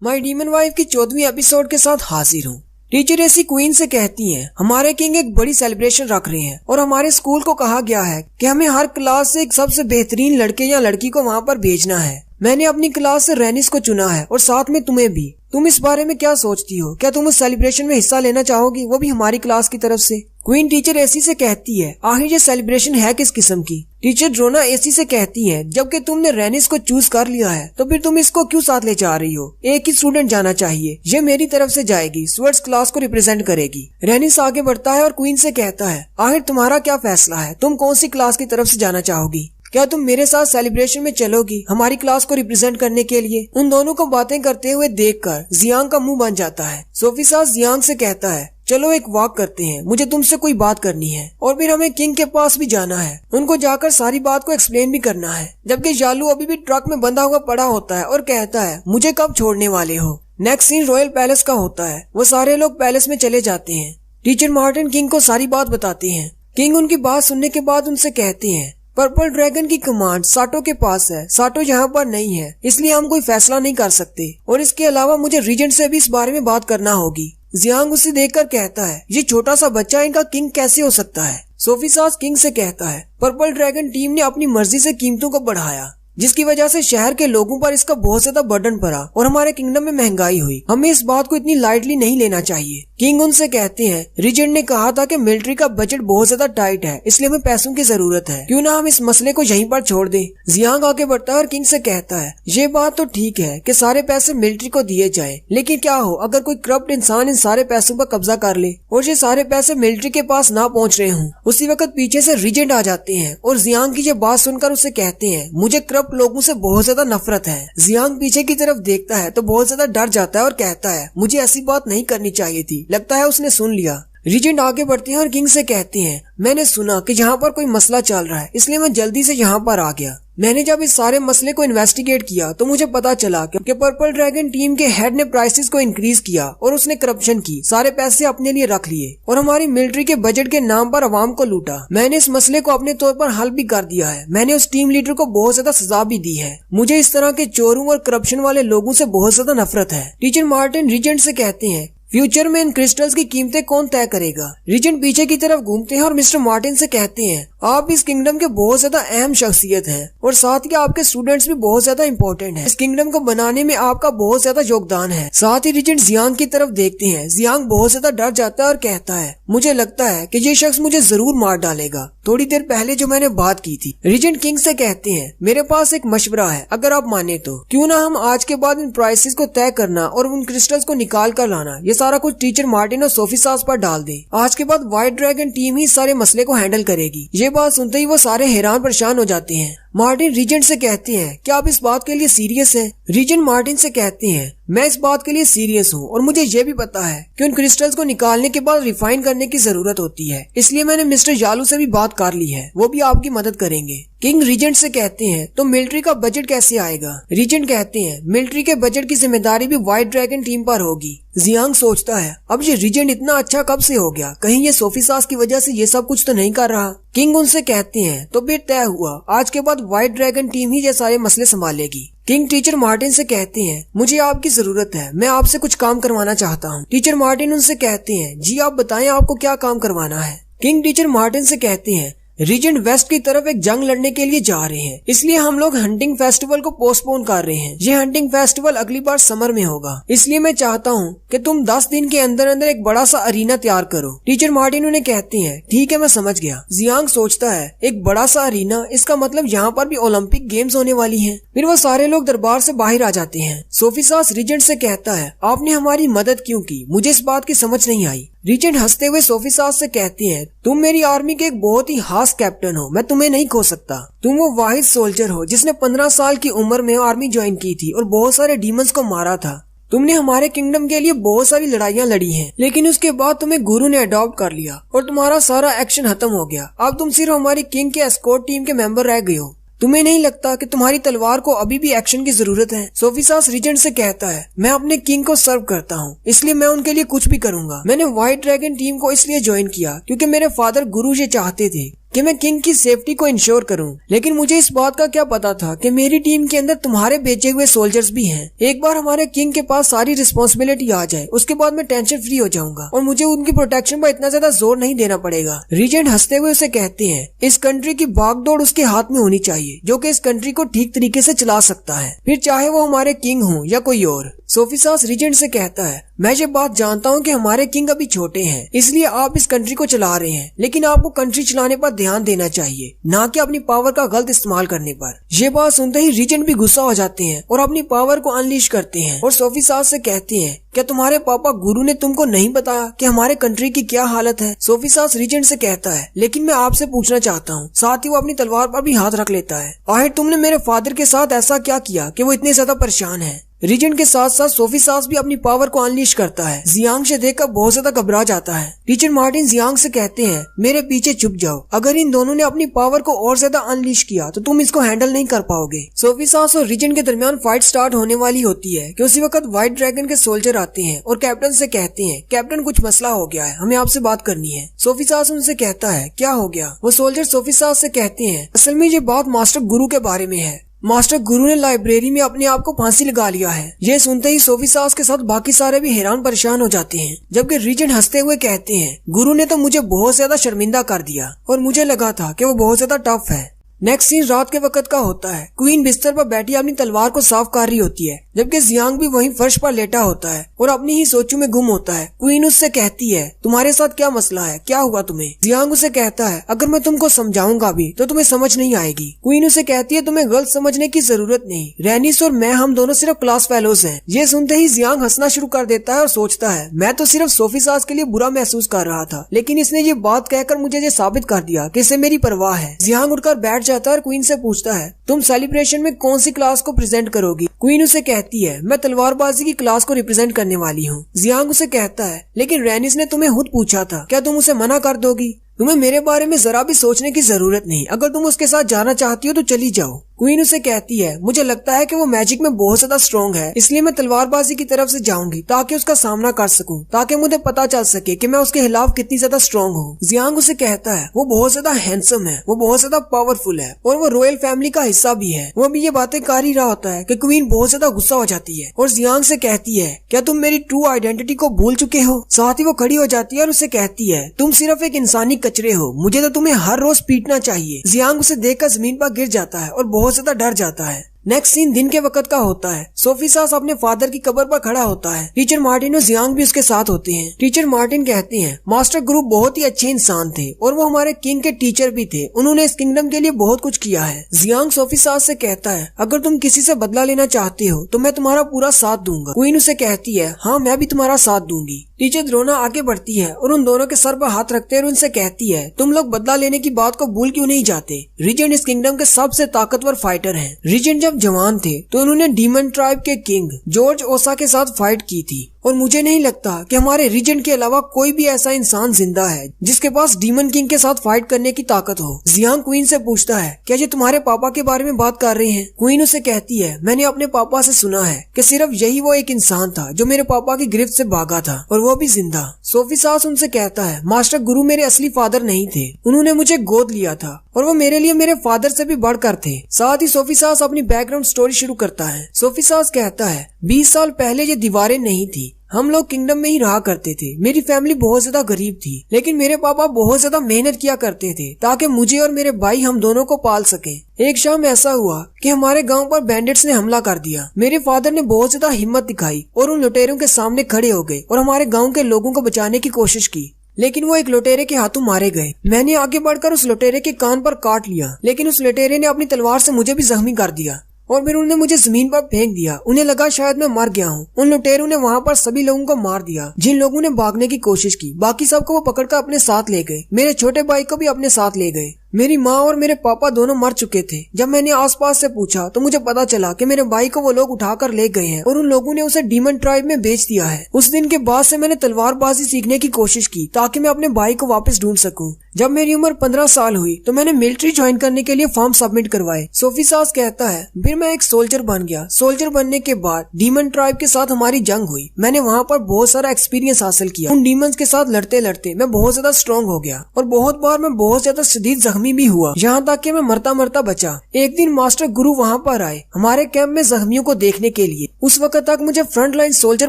My demon wife की 14वीं episode के साथ हाजिर हूँ। टीचर एसी क्वीन से कहती हैं, हमारे किंग एक बड़ी सेलिब्रेशन रख रहे हैं और हमारे स्कूल को कहा गया है कि हमें हर क्लास से एक सबसे बेहतरीन लड़के या लड़की को वहाँ पर भेजना है। मैंने अपनी क्लास से रेनिस को चुना है और साथ में तुम्हें भी। तुम इस बारे में क्या सोचती हो? क्या तुम उस सेलिब्रेशन में हिस्सा लेना चाहोगी, वो भी हमारी क्लास की तरफ से? क्वीन टीचर एसी से कहती है, आखिर ये सेलिब्रेशन है किस किस्म की? टीचर ड्रोना एसी से कहती है, जबकि तुमने रेनिस को चूज कर लिया है तो फिर तुम इसको क्यों साथ ले जा रही हो? एक ही स्टूडेंट जाना चाहिए, ये मेरी तरफ से जाएगी, स्वर्ड्स क्लास को रिप्रेजेंट करेगी। रेनिस आगे बढ़ता है और क्वीन से कहता है, आखिर तुम्हारा क्या फैसला है? तुम कौन सी क्लास की तरफ से जाना चाहोगी? क्या तुम मेरे साथ सेलिब्रेशन में चलोगी हमारी क्लास को रिप्रेजेंट करने के लिए? उन दोनों को बातें करते हुए देखकर जियांग का मुंह बन जाता है। सोफी सास जियांग से कहता है, चलो एक वॉक करते हैं, मुझे तुमसे कोई बात करनी है और फिर हमें किंग के पास भी जाना है, उनको जाकर सारी बात को एक्सप्लेन भी करना है। जबकि जालू अभी भी ट्रक में बंधा हुआ पड़ा होता है और कहता है, मुझे कब छोड़ने वाले हो? नेक्स्ट सीन रॉयल पैलेस का होता है। वो सारे लोग पैलेस में चले जाते हैं। टीचर मार्टिन किंग को सारी बात बताते हैं। किंग उनकी बात सुनने के बाद उनसे कहते हैं, पर्पल ड्रैगन की कमांड साटो के पास है, साटो यहाँ पर नहीं है, इसलिए हम कोई फैसला नहीं कर सकते और इसके अलावा मुझे रीजेंट से भी इस बारे में बात करना होगी। जियांग उसे देखकर कहता है, ये छोटा सा बच्चा इनका किंग कैसे हो सकता है? सोफी सास किंग से कहता है, पर्पल ड्रैगन टीम ने अपनी मर्जी से कीमतों को बढ़ाया, जिसकी वजह से शहर के लोगों पर इसका बहुत ज्यादा बर्डन पड़ा और हमारे किंगडम में महंगाई हुई। हमें इस बात को इतनी लाइटली नहीं लेना चाहिए। किंग उनसे कहते हैं, रीजेंट ने कहा था कि मिलिट्री का बजट बहुत ज्यादा टाइट है, इसलिए हमें पैसों की जरूरत है, क्यों ना हम इस मसले को यहीं पर छोड़ दें। जियांग आगे बढ़ता है और किंग से कहता है, ये बात तो ठीक है कि सारे पैसे मिलिट्री को दिए जाए, लेकिन क्या हो अगर कोई करप्ट इंसान इन सारे पैसों पर कब्जा कर ले और ये सारे पैसे मिलिट्री के पास ना पहुँच रहे हों? उसी वक्त पीछे से रीजेंट आ जाते हैं और जियांग की ये बात सुनकर उसे कहते हैं, मुझे करप्ट लोगों से बहुत ज्यादा नफरत है। जियांग पीछे की तरफ देखता है तो बहुत ज्यादा डर जाता है और कहता है, मुझे ऐसी बात नहीं करनी चाहिए थी, लगता है उसने सुन लिया। रीजेंट आगे बढ़ते हैं और किंग से कहते हैं, मैंने सुना कि यहाँ पर कोई मसला चल रहा है, इसलिए मैं जल्दी से यहाँ पर आ गया। मैंने जब इस सारे मसले को इन्वेस्टिगेट किया तो मुझे पता चला कि पर्पल ड्रैगन टीम के हेड ने प्राइसेस को इंक्रीज किया और उसने करप्शन की, सारे पैसे अपने लिए रख लिए और हमारी मिलिट्री के बजट के नाम पर आवाम को लूटा। मैंने इस मसले को अपने तौर पर हल भी कर दिया है। मैंने उस टीम लीडर को बहुत ज्यादा सजा भी दी है। मुझे इस तरह के चोरों और करप्शन वाले लोगों से बहुत ज्यादा नफरत है। टीचर मार्टिन रीजेंट से कहते हैं, फ्यूचर में इन क्रिस्टल्स की कीमतें कौन तय करेगा? रीजेंट पीछे की तरफ घूमते हैं और मिस्टर मार्टिन से कहते हैं, आप इस किंगडम के बहुत ज्यादा अहम शख्सियत हैं और साथ ही आपके स्टूडेंट्स भी बहुत ज्यादा इंपॉर्टेंट हैं। इस किंगडम को बनाने में आपका बहुत ज्यादा योगदान है। साथ ही रीजेंट जियांग की तरफ देखते हैं। जियांग बहुत ज्यादा डर जाता है और कहता है, मुझे लगता है कि ये शख्स मुझे जरूर मार डालेगा, थोड़ी देर पहले जो मैंने बात की थी। रीजेंट किंग से कहते हैं, मेरे पास एक मशवरा है, अगर आप माने तो क्यों ना हम आज के बाद इन प्राइसेस को तय करना और उन क्रिस्टल्स को निकाल कर लाना, ये सारा कुछ टीचर मार्टिन और सोफी सास पर डाल दे। आज के बाद व्हाइट ड्रैगन टीम ही सारे मसले को हैंडल करेगी। ये बात सुनते ही वो सारे हैरान परेशान हो जाते हैं। मार्टिन रीजेंट से कहते हैं, क्या आप इस बात के लिए सीरियस हैं? रीजेंट मार्टिन से कहते हैं, मैं इस बात के लिए सीरियस हूँ और मुझे ये भी पता है कि उन क्रिस्टल्स को निकालने के बाद रिफाइन करने की जरूरत होती है, इसलिए मैंने मिस्टर जालू से भी बात कर ली है, वो भी आपकी मदद करेंगे। किंग रीजेंट से कहते हैं, तो मिलिट्री का बजट कैसे आएगा? रीजेंट कहते हैं, मिलिट्री के बजट की जिम्मेदारी भी व्हाइट ड्रैगन टीम पर होगी। जियांग सोचता है, अब ये रीजेंट इतना अच्छा कब से हो गया? कहीं ये सोफी सास की वजह से ये सब कुछ तो नहीं कर रहा? किंग उनसे कहते हैं, तो फिर तय हुआ, आज के बाद व्हाइट ड्रैगन टीम ही ये सारे मसले संभालेगी। किंग टीचर मार्टिन से कहते हैं, मुझे आपकी जरूरत है, मैं आपसे कुछ काम करवाना चाहता हूँ। टीचर मार्टिन उनसे कहते हैं, जी आप बताएं आपको क्या काम करवाना है? किंग टीचर मार्टिन से कहते हैं, रीजेंट वेस्ट की तरफ एक जंग लड़ने के लिए जा रहे हैं, इसलिए हम लोग हंटिंग फेस्टिवल को पोस्टपोन कर रहे हैं। ये हंटिंग फेस्टिवल अगली बार समर में होगा, इसलिए मैं चाहता हूँ कि तुम 10 दिन के अंदर अंदर एक बड़ा सा अरीना तैयार करो। टीचर मार्टिन उन्हें कहते हैं, ठीक है मैं समझ गया। जियांग सोचता है, एक बड़ा सा अरीना, इसका मतलब यहाँ पर भी ओलंपिक गेम्स होने वाली है। फिर वो सारे लोग दरबार से बाहर आ जाते हैं। सोफी सास रीजेंट से कहता है, आपने हमारी मदद क्यों की? मुझे इस बात की समझ नहीं आई। रीजेंट हंसते हुए सोफी सास से कहती हैं, तुम मेरी आर्मी के एक बहुत ही खास कैप्टन हो, मैं तुम्हें नहीं खो सकता। तुम वो वाहिद सोल्जर हो जिसने 15 साल की उम्र में आर्मी ज्वाइन की थी और बहुत सारे डीमंस को मारा था। तुमने हमारे किंगडम के लिए बहुत सारी लड़ाइयाँ लड़ी हैं, लेकिन उसके बाद तुम्हें गुरु ने अडॉप्ट कर लिया और तुम्हारा सारा एक्शन खत्म हो गया। अब तुम सिर्फ हमारी किंग के एस्कॉर्ट टीम के मेंबर रह गए हो। तुम्हें नहीं लगता कि तुम्हारी तलवार को अभी भी एक्शन की जरूरत है? सोफी सास रीजेंट से कहता है, मैं अपने किंग को सर्व करता हूँ, इसलिए मैं उनके लिए कुछ भी करूंगा। मैंने व्हाइट ड्रैगन टीम को इसलिए ज्वाइन किया क्योंकि मेरे फादर गुरु ये चाहते थे कि मैं किंग की सेफ्टी को इंश्योर करूं, लेकिन मुझे इस बात का क्या पता था कि मेरी टीम के अंदर तुम्हारे भेजे हुए सोल्जर्स भी हैं। एक बार हमारे किंग के पास सारी रिस्पॉन्सिबिलिटी आ जाए, उसके बाद मैं टेंशन फ्री हो जाऊंगा और मुझे उनकी प्रोटेक्शन पर इतना ज्यादा जोर नहीं देना पड़ेगा। रीजेंट हंसते हुए उसे कहते हैं, इस कंट्री की भागदौड़ उसके हाथ में होनी चाहिए, जो कि इस कंट्री को ठीक तरीके से चला सकता है, फिर चाहे वो हमारे किंग हो या कोई और। सोफिसास रीजेंट से कहता है, मैं ये बात जानता हूँ कि हमारे किंग अभी छोटे हैं, इसलिए आप इस कंट्री को चला रहे हैं, लेकिन आपको कंट्री चलाने पर ध्यान देना चाहिए, ना कि अपनी पावर का गलत इस्तेमाल करने पर। ये बात सुनते ही रीजेंट भी गुस्सा हो जाते हैं और अपनी पावर को अनलीश करते हैं और सोफिसास से कहते हैं, क्या तुम्हारे पापा गुरु ने तुमको नहीं बताया कि हमारे कंट्री की क्या हालत है? सोफिसास रीजेंट से कहता है, लेकिन मैं आपसे पूछना चाहता हूँ। साथ ही वो अपनी तलवार पर भी हाथ रख लेता है, आखिर तुमने मेरे फादर के साथ ऐसा क्या किया कि वो इतने ज्यादा परेशान है? रीजेंट के साथ साथ सोफिसास भी अपनी पावर को अनलीश करता है। जियांग से देखकर बहुत ज्यादा घबरा जाता है। टीचर मार्टिन जियांग से कहते हैं, मेरे पीछे छुप जाओ, अगर इन दोनों ने अपनी पावर को और ज्यादा अनलीश किया तो तुम इसको हैंडल नहीं कर पाओगे। सोफिसास और रीजेंट के दरमियान फाइट स्टार्ट होने वाली होती है कि उसी वक्त व्हाइट ड्रैगन के सोल्जर आते हैं और कैप्टन से कहते हैं, कैप्टन कुछ मसला हो गया है, हमें आपसे बात करनी है। सोफिसास उनसे कहता है, क्या हो गया? वो सोल्जर सोफिसास से कहते हैं, असल में ये बात मास्टर गुरु के बारे में है। मास्टर गुरु ने लाइब्रेरी में अपने आप को फांसी लगा लिया है। ये सुनते ही सोफिसास के साथ बाकी सारे भी हैरान परेशान हो जाते हैं, जबकि रीजेंट हंसते हुए कहते हैं, गुरु ने तो मुझे बहुत ज्यादा शर्मिंदा कर दिया और मुझे लगा था कि वो बहुत ज्यादा टफ है। नेक्स्ट सीन रात के वक्त का होता है। क्वीन बिस्तर पर बैठी अपनी तलवार को साफ कर रही होती है, जबकि जियांग भी वहीं फर्श पर लेटा होता है और अपनी ही सोचों में गुम होता है। क्वीन उससे कहती है, तुम्हारे साथ क्या मसला है, क्या हुआ तुम्हें? जियांग उसे कहता है, अगर मैं तुमको समझाऊंगा भी तो तुम्हें समझ नहीं आएगी। क्वीन उसे कहती है, तुम्हें गलत समझने की जरूरत नहीं, रेनिस और मैं हम दोनों सिर्फ क्लास फेलोज हैं। ये सुनते ही जियांग हंसना शुरू कर देता है और सोचता है, मैं तो सिर्फ सोफिसास के लिए बुरा महसूस कर रहा था, लेकिन इसने ये बात कहकर मुझे ये साबित कर दिया कि इसे मेरी परवाह है। जियांग उठकर बैठ जाता है और क्वीन से पूछता है, तुम सेलिब्रेशन में कौन सी क्लास को प्रेजेंट करोगी? क्वीन उसे कहती है, मैं तलवारबाजी की क्लास को रिप्रेजेंट करने वाली हूँ। जियांग उसे कहता है, लेकिन रेनिस ने तुम्हें खुद पूछा था, क्या तुम उसे मना कर दोगी? तुम्हें मेरे बारे में जरा भी सोचने की जरूरत नहीं, अगर तुम उसके साथ जाना चाहती हो तो चली जाओ। क्वीन उसे कहती है, मुझे लगता है कि वो मैजिक में बहुत ज्यादा स्ट्रॉन्ग है, इसलिए मैं तलवारबाजी की तरफ से जाऊंगी ताकि उसका सामना कर सकूं, ताकि मुझे पता चल सके कि मैं उसके खिलाफ कितनी ज्यादा स्ट्रॉन्ग हूँ। जियांग उसे कहता है, वो बहुत ज्यादा हैंडसम है, वो बहुत ज्यादा पावरफुल है और वो रॉयल फैमिली का हिस्सा भी है। वो भी ये बातें कर ही रहा होता है कि क्वीन बहुत ज्यादा गुस्सा हो जाती है और जियांग से कहती है, क्या तुम मेरी ट्रू आइडेंटिटी को भूल चुके हो? साथ ही वो खड़ी हो जाती है और उसे कहती है, तुम सिर्फ एक इंसानी कचरे हो, मुझे तो तुम्हें हर रोज पीटना चाहिए। जियांग उसे देखकर जमीन पर गिर जाता है और बहुत ज्यादा डर जाता है। नेक्स्ट सीन दिन के वक्त का होता है। सोफिसास अपने फादर की कब्र पर खड़ा होता है। टीचर मार्टिन और जियांग भी उसके साथ होते हैं। टीचर मार्टिन कहते हैं, मास्टर गुरु बहुत ही अच्छे इंसान थे और वो हमारे किंग के टीचर भी थे, उन्होंने इस किंगडम के लिए बहुत कुछ किया है। जियांग सोफिसास से कहता है, अगर तुम किसी से बदला लेना चाहते हो तो मैं तुम्हारा पूरा साथ दूंगा। क्वीन उसे कहती है, हाँ मैं भी तुम्हारा साथ दूंगी। टीचर द्रोना आगे बढ़ती है और उन दोनों के सर पर हाथ रखते हैं और उनसे कहती है, तुम लोग बदला लेने की बात को भूल क्यों नहीं जाते? रीजेंट इस किंगडम के सबसे ताकतवर फाइटर हैं। रीजेंट जब जवान थे तो उन्होंने डीमन ट्राइब के किंग जॉर्ज ओसा के साथ फाइट की थी और मुझे नहीं लगता कि हमारे रीजेंट के अलावा कोई भी ऐसा इंसान जिंदा है जिसके पास डीमन किंग के साथ फाइट करने की ताकत हो। जियांग क्वीन से पूछता है, क्या ये तुम्हारे पापा के बारे में बात कर रहे हैं? क्वीन उसे कहती है, मैंने अपने पापा से सुना है कि सिर्फ यही वो एक इंसान था जो मेरे पापा की गिरफ्त से भागा था और वो भी जिंदा। सोफिसास उनसे कहता है, मास्टर गुरु मेरे असली फादर नहीं थे, उन्होंने मुझे गोद लिया था और वो मेरे लिए मेरे फादर से भी बढ़कर थे। साथ ही सोफिसास अपनी बैकग्राउंड स्टोरी शुरू करता है। सोफिसास कहता है, 20 साल पहले ये दीवारें नहीं थी, हम लोग किंगडम में ही रहा करते थे। मेरी फैमिली बहुत ज्यादा गरीब थी, लेकिन मेरे पापा बहुत ज्यादा मेहनत किया करते थे ताकि मुझे और मेरे भाई हम दोनों को पाल सके। एक शाम ऐसा हुआ कि हमारे गांव पर बैंडिट्स ने हमला कर दिया। मेरे फादर ने बहुत ज्यादा हिम्मत दिखाई और उन लुटेरों के सामने खड़े हो गए और हमारे गाँव के लोगों को बचाने की कोशिश की, लेकिन वो एक लुटेरे के हाथों मारे गए। मैंने आगे बढ़कर उस लुटेरे के कान पर काट लिया, लेकिन उस लुटेरे ने अपनी तलवार से मुझे भी जख्मी कर दिया और फिर उन्होंने मुझे जमीन पर फेंक दिया। उन्हें लगा शायद मैं मर गया हूँ। उन लुटेरों ने वहाँ पर सभी लोगों को मार दिया जिन लोगों ने भागने की कोशिश की। बाकी सबको वो पकड़कर अपने साथ ले गए। मेरे छोटे भाई को भी अपने साथ ले गए। मेरी माँ और मेरे पापा दोनों मर चुके थे। जब मैंने आसपास से पूछा तो मुझे पता चला कि मेरे भाई को वो लोग उठाकर ले गए हैं और उन लोगों ने उसे डीमन ट्राइब में बेच दिया है। उस दिन के बाद से मैंने तलवारबाजी सीखने की कोशिश की ताकि मैं अपने भाई को वापस ढूंढ सकूं। जब मेरी उम्र 15 साल हुई तो मैंने मिलिट्री ज्वाइन करने के लिए फॉर्म सबमिट करवाए। सोफिसास कहता है, फिर मैं एक सोल्जर बन गया। सोल्जर बनने के बाद डीमन ट्राइब के साथ हमारी जंग हुई। मैंने वहाँ पर बहुत सारा एक्सपीरियंस हासिल किया। उन डीमंस के साथ लड़ते लड़ते मैं बहुत ज्यादा स्ट्रॉन्ग हो गया और बहुत बार मैं बहुत ज्यादा शदीद जख्मी भी हुआ, यहाँ तक कि मैं मरता मरता बचा। एक दिन मास्टर गुरु वहाँ पर आए हमारे कैंप में जख्मियों को देखने के लिए। उस वक्त तक मुझे फ्रंट लाइन सोल्जर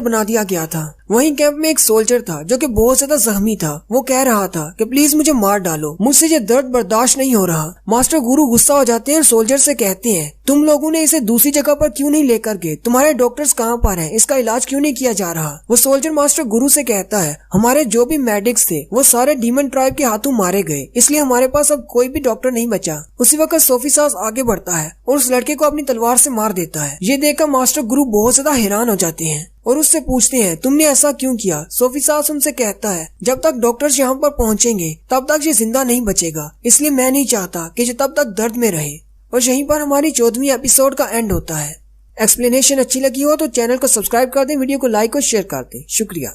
बना दिया गया था। वहीं कैंप में एक सोल्जर था जो कि बहुत ज्यादा जख्मी था। वो कह रहा था कि प्लीज मुझे मार डालो, मुझसे ये दर्द बर्दाश्त नहीं हो रहा। मास्टर गुरु गुस्सा हो जाते हैं और सोल्जर से कहते हैं, तुम लोगों ने इसे दूसरी जगह पर क्यों नहीं लेकर गए? तुम्हारे डॉक्टर्स कहाँ पर हैं? इसका इलाज क्यों नहीं किया जा रहा? वो सोल्जर मास्टर गुरु से कहता है, हमारे जो भी मेडिक्स थे वो सारे डीमन ट्राइब के हाथों मारे गए, इसलिए हमारे पास अब कोई भी डॉक्टर नहीं बचा। उसी वक्त सोफी सास आगे बढ़ता है और उस लड़के को अपनी तलवार से मार देता है। ये देखकर मास्टर गुरु बहुत ज्यादा हैरान हो जाते हैं और उससे पूछते हैं, तुमने ऐसा क्यों किया? सोफी सास उनसे कहता है, जब तक डॉक्टर्स यहाँ पर पहुँचेंगे तब तक ये जिंदा नहीं बचेगा, इसलिए मैं नहीं चाहता कि ये तब तक दर्द में रहे। और यहीं पर हमारी 14वीं एपिसोड का एंड होता है। एक्सप्लेनेशन अच्छी लगी हो तो चैनल को सब्सक्राइब कर दें, वीडियो को लाइक और शेयर कर दें। शुक्रिया।